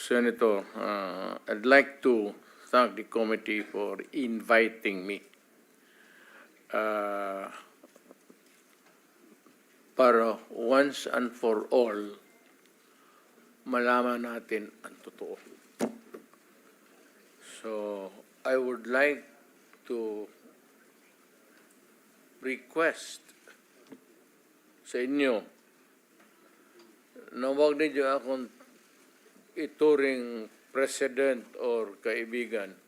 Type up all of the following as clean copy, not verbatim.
Senator, I'd like to thank the committee for inviting me para once and for all malaman natin ang totoo. So, I would like to request sa inyo na huwag ninyo akong ituring president or kaibigan.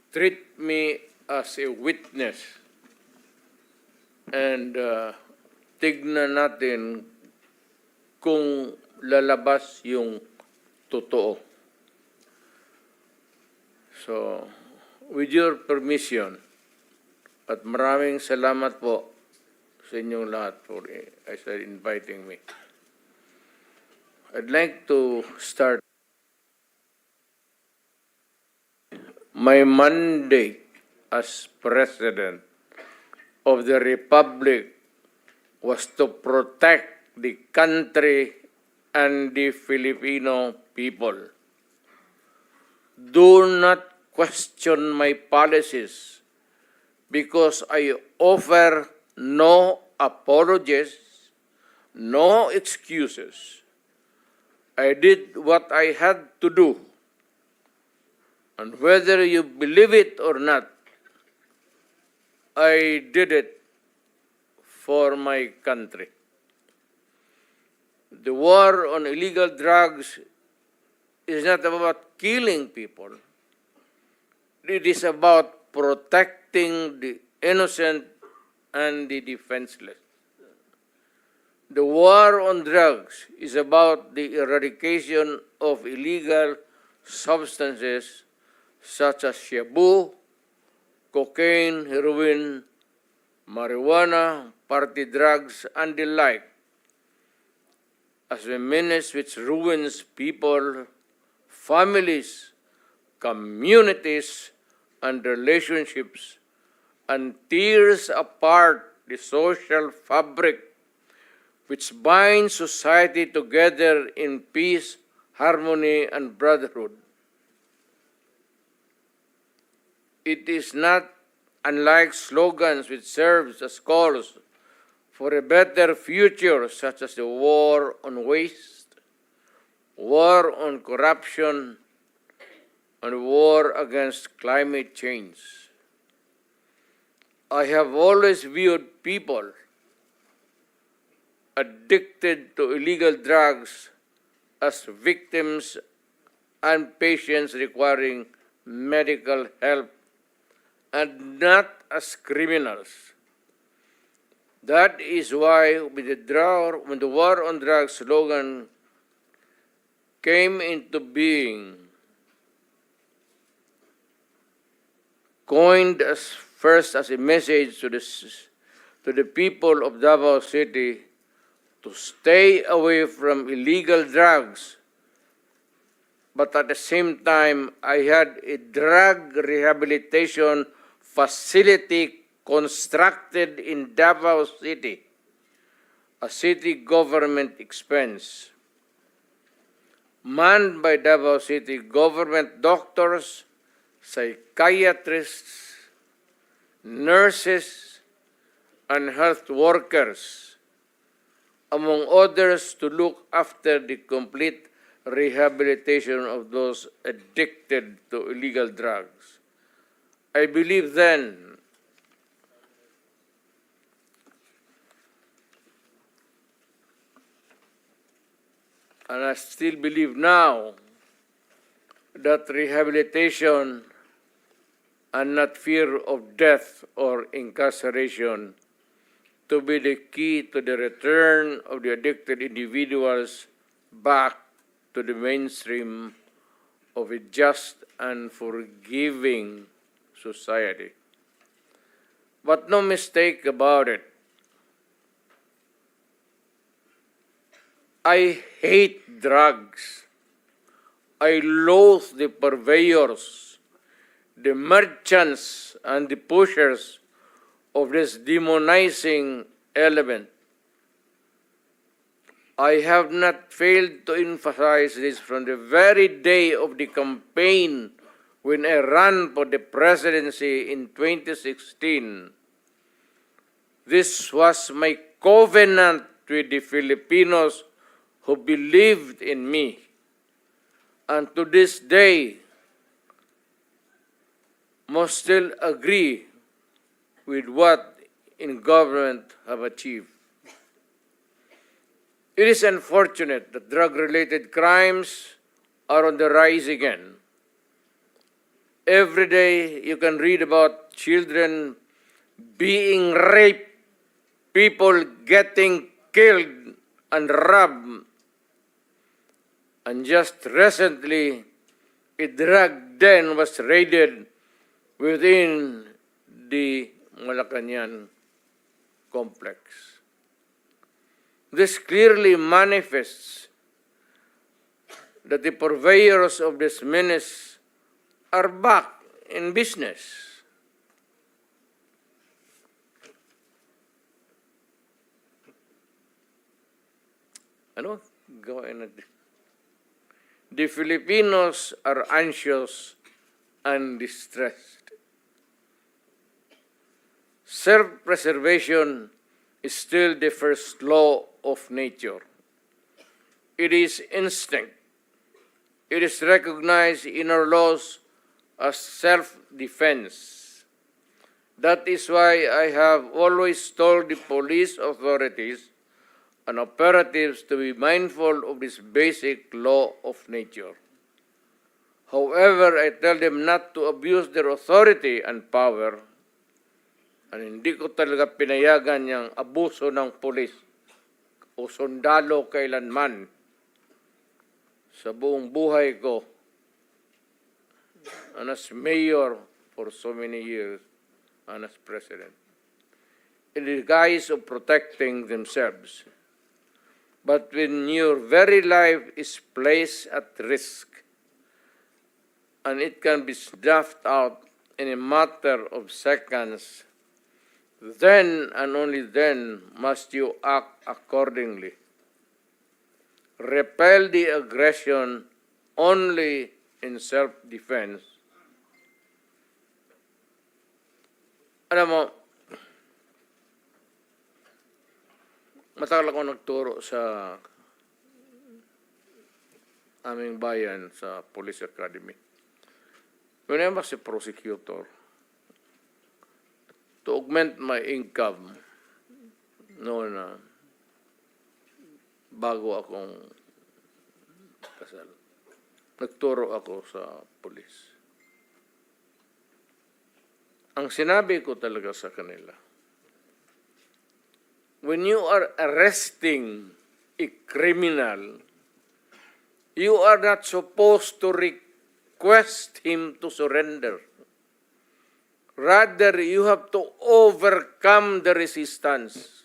Treat me as a witness and tignan natin kung lalabas yung totoo. So, with your permission, at maraming salamat po sa inyong lahat for inviting me. I'd like to start. My mandate as President of the Republic was to protect the country and the Filipino people. Do not question my policies because I offer no apologies, no excuses. I did what I had to do. And whether you believe it or not, I did it for my country. The war on illegal drugs is not about killing people. It is about protecting the innocent and the defenseless. The war on drugs is about the eradication of illegal substances such as shabu, cocaine, heroin, marijuana, party drugs, and the like, as a menace which ruins people, families, communities, and relationships, and tears apart the social fabric which binds society together in peace, harmony, and brotherhood. It is not unlike slogans which serves as calls for a better future, such as the war on waste, war on corruption, and war against climate change. I have always viewed people addicted to illegal drugs as victims and patients requiring medical help and not as criminals. That is why when the war on drugs slogan came into being, coined first as a message to the people of Davao City to stay away from illegal drugs, but at the same time, I had a drug rehabilitation facility constructed in Davao City, a city government expense, manned by Davao City government doctors, psychiatrists, nurses, and health workers, among others, to look after the complete rehabilitation of those addicted to illegal drugs. I believe then and I still believe now that rehabilitation and not fear of death or incarceration to be the key to the return of the addicted individuals back to the mainstream of a just and forgiving society. But no mistake about it, I hate drugs. I loathe the purveyors, the merchants, and the pushers of this demonizing element. I have not failed to emphasize this from the very day of the campaign when I ran for the presidency in 2016. This was my covenant with the Filipinos who believed in me. And to this day, most still agree with what in government have achieved. It is unfortunate that drug-related crimes are on the rise again. Every day you can read about children being raped, people getting killed and robbed. And just recently, a drug den was raided within the Malacanang complex. This clearly manifests that the purveyors of this menace are back in business. Ano? Gawin natin. The Filipinos are anxious and distressed. Self-preservation is still the first law of nature. It is instinct. It is recognized in our laws as self-defense. That is why I have always told the police authorities and operatives to be mindful of this basic law of nature. However, I tell them not to abuse their authority and power, and hindi ko talaga pinayagan yung abuso ng pulis o sundalo kailanman sa buong buhay ko and as mayor for so many years and as president. In the guise of protecting themselves. But when your very life is placed at risk, and it can be snuffed out in a matter of seconds, then and only then must you act accordingly. Repel the aggression only in self-defense. Alam mo, matagal ako nagturo sa aming bayan sa Police Academy. When I was a prosecutor, to augment my income noon bago akong kasal, nagturo ako sa pulis. Ang sinabi ko talaga sa kanila, when you are arresting a criminal, you are not supposed to request him to surrender. Rather, you have to overcome the resistance.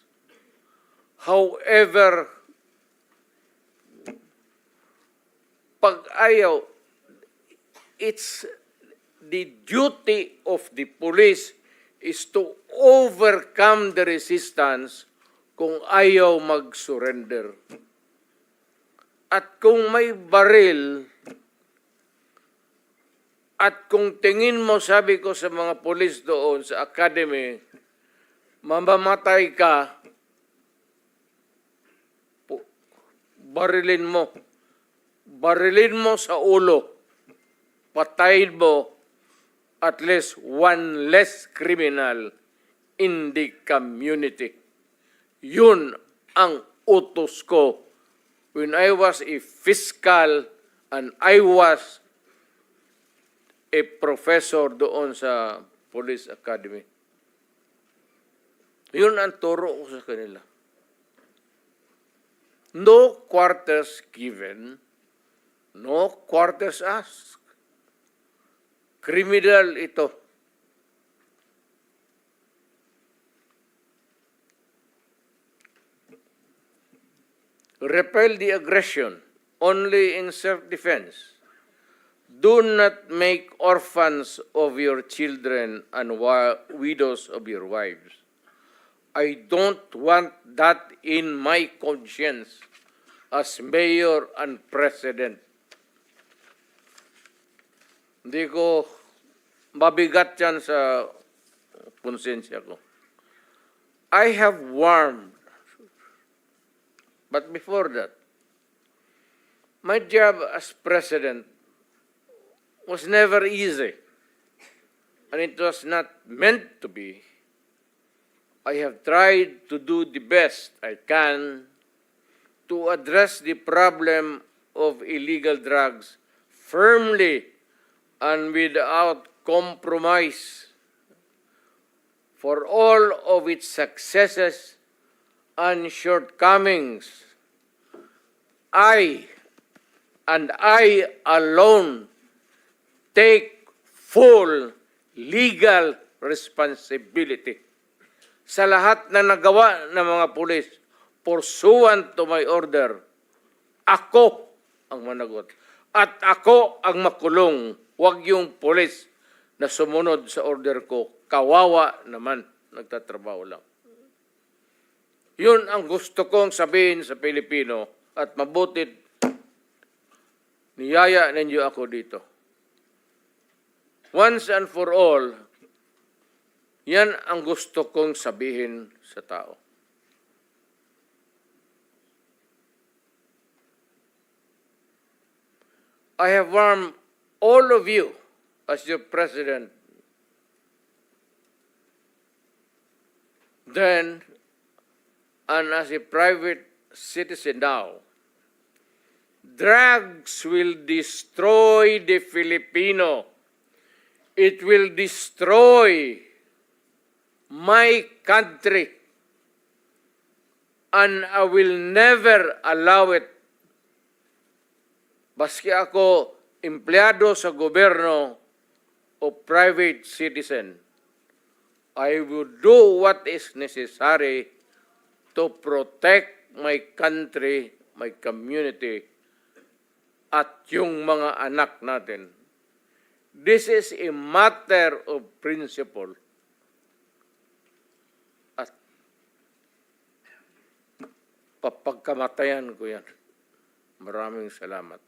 However, pag ayaw, it's the duty of the police is to overcome the resistance kung ayaw mag-surrender. At kung may baril, at kung tingin mo, sabi ko sa mga polis doon sa academy, mamamatay ka, barilin mo. Barilin mo sa ulo. Patayin mo at least one less criminal in the community. Yun ang utos ko when I was a fiscal and I was a professor doon sa Police Academy. Yun ang turo ko sa kanila. No quarters given, no quarters asked. Criminal ito. Repel the aggression only in self-defense. Do not make orphans of your children and widows of your wives. I don't want that in my conscience. as mayor and president. Hindi ko mabigat yan sa konsensya ko. I have warned, but before that, my job as president was never easy, and it was not meant to be. I have tried to do the best I can to address the problem of illegal drugs firmly and without compromise. For all of its successes and shortcomings, I alone take full legal responsibility sa lahat na nagawa ng mga pulis pursuant to my order. Ako ang managot. At ako ang makulong. Huwag yung pulis na sumunod sa order ko. Kawawa naman. Nagtatrabaho lang. Yun ang gusto kong sabihin sa Pilipino at mabutit niyaya ninyo ako dito. Once and for all, yan ang gusto kong sabihin sa tao. I have warned all of you as your president then and as a private citizen now. Drugs will destroy the Filipino. It will destroy my country, and I will never allow it. Baski ako empleyado sa gobyerno o private citizen, I will do what is necessary to protect my country, my community, at yung mga anak natin. This is a matter of principle. At papagkamatayan ko yan. Maraming salamat.